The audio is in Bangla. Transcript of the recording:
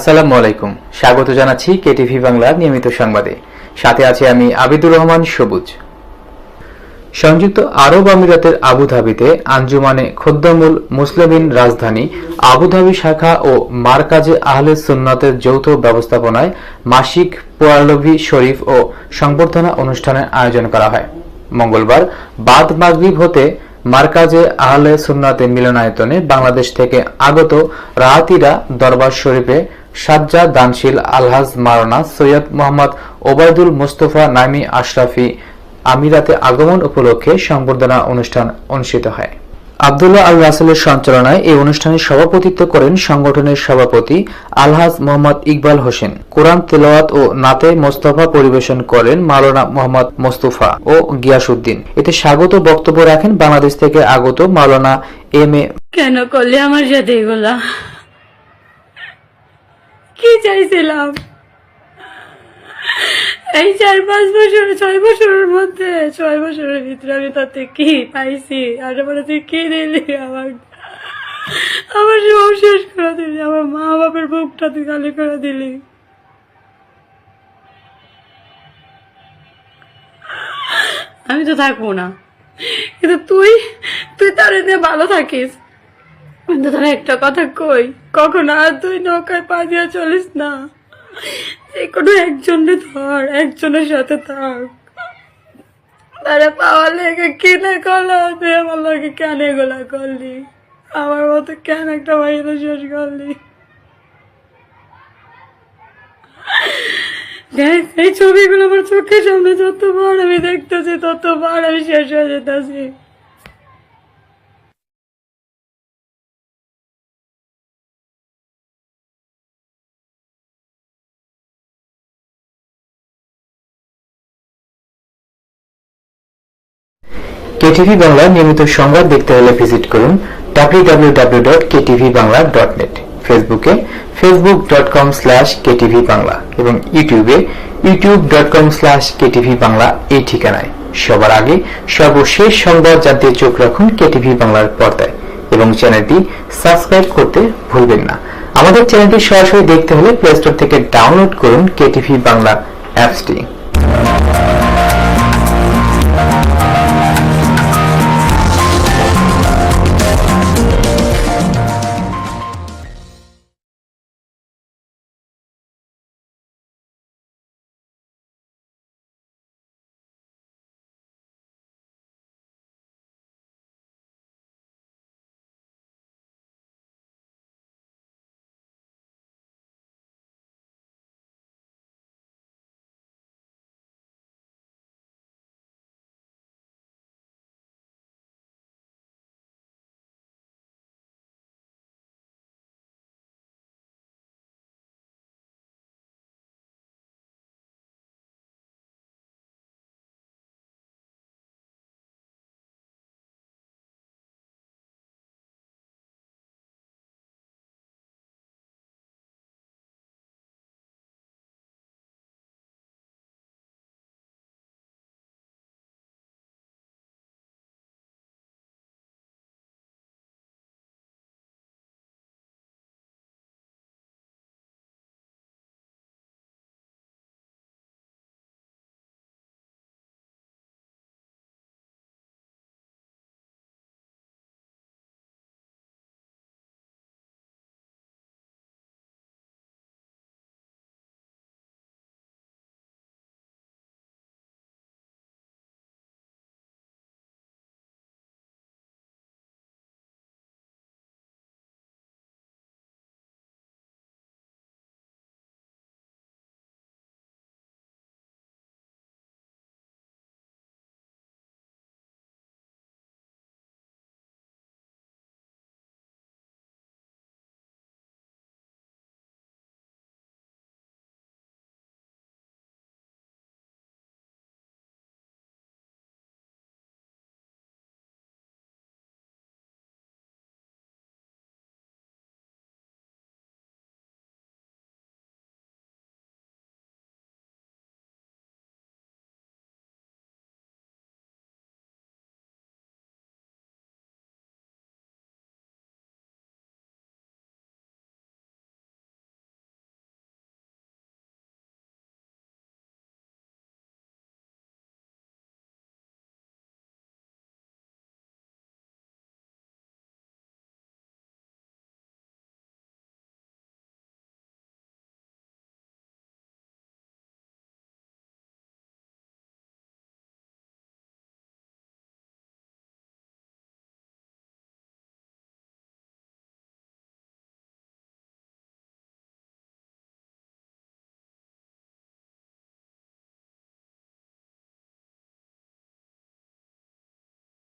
আসসালামু আলাইকুম। স্বাগত জানাচ্ছি কেটিভি বাংলার নিয়মিত সংবাদে। সাথে আছি আমি আবিদুর রহমান সবুজ। সংযুক্ত আরব আমিরাতের আবুধাবিতে আঞ্জুমানে খোদ্দামুল মুসলিমিন রাজধানী আবুধাবি শাখা ও মারকাজে আহলে সুন্নাতের যৌথ ব্যবস্থাপনায় মাসিক পোয়ারলভি শরীফ ও সংবর্ধনা অনুষ্ঠানের আয়োজন করা হয়। মঙ্গলবার বাদ মাগরিব হতে মারকাজে আহলে সুন্নাতে মিলনায়তনে বাংলাদেশ থেকে আগত রাহাতিরা দরবার শরীফে সাজ্জা দানশীল আলহাজ মাওলানা সৈয়দ মোহাম্মদ ওবায়দুল মুস্তফা নাইমি আশরাফি আমিরাতে আগমন উপলক্ষে সংবর্ধনা অনুষ্ঠান অনুষ্ঠিত হয়। আব্দুল্লাহ আল রাসেলের সঞ্চালনায় এই অনুষ্ঠানে সভাপতিত্ব করেন সংগঠনের সভাপতি আলহাজ মোহাম্মদ ইকবাল হোসেন। কোরআন তেলাওয়াত ও নাতে মোস্তফা পরিবেশন করেন মাওলানা মোহাম্মদ মোস্তফা ও গিয়াসউদ্দিন। এতে স্বাগত বক্তব্য রাখেন বাংলাদেশ থেকে আগত মাওলানা এম এ। কেন করলে আমার সাথে এগুলা? কি চাইছিলাম এই 4-5 বছর 6 বছরের মধ্যে 6 বছরের ভিতরে আমি তাতে কি পাইছি? আর তুই কি দিলি আমার সব শেষ করে দিলি, আমার মা বাপের বুকটা তুই খালি করে দিলি। আমি তো থাকবো না, কিন্তু তুই তার দিয়ে ভালো থাকিস। কিন্তু তার একটা কথা কই, কখনো আর তুই নৌকায় পা দিয়ে চলিস না। যে কোনো একজনের ধর, একজনের সাথে থাক। তারা পাওয়া লেগে কিনে করলো, তুই আমার লোকে কেন এগুলা করলি? আমার মতো কেন একটা ভাইয়ের শেষ করলি? দেখ, এই ছবিগুলো আমার চোখের সামনে যতবার আমি দেখতেছি ততবার আমি শেষ হয়ে যেতেছি। কেটিভি বাংলা নিয়মিত সংবাদ দেখতে হলে ভিজিট করুন www.ktvbangla.net, ফেসবুকে facebook.com/ktvbangla এবং ইউটিউবে youtube.com/ktvbangla এই ঠিকানায়। সবার আগে সর্বশেষ সংবাদ জানতে চোখ রাখুন কেটিভি বাংলার পর্দায় এবং চ্যানেলটি সাবস্ক্রাইব করতে ভুলবেন না। আমাদের চ্যানেলটি সরাসরি দেখতে হলে প্লে স্টোর থেকে ডাউনলোড করুন কেটিভি বাংলা অ্যাপসটি।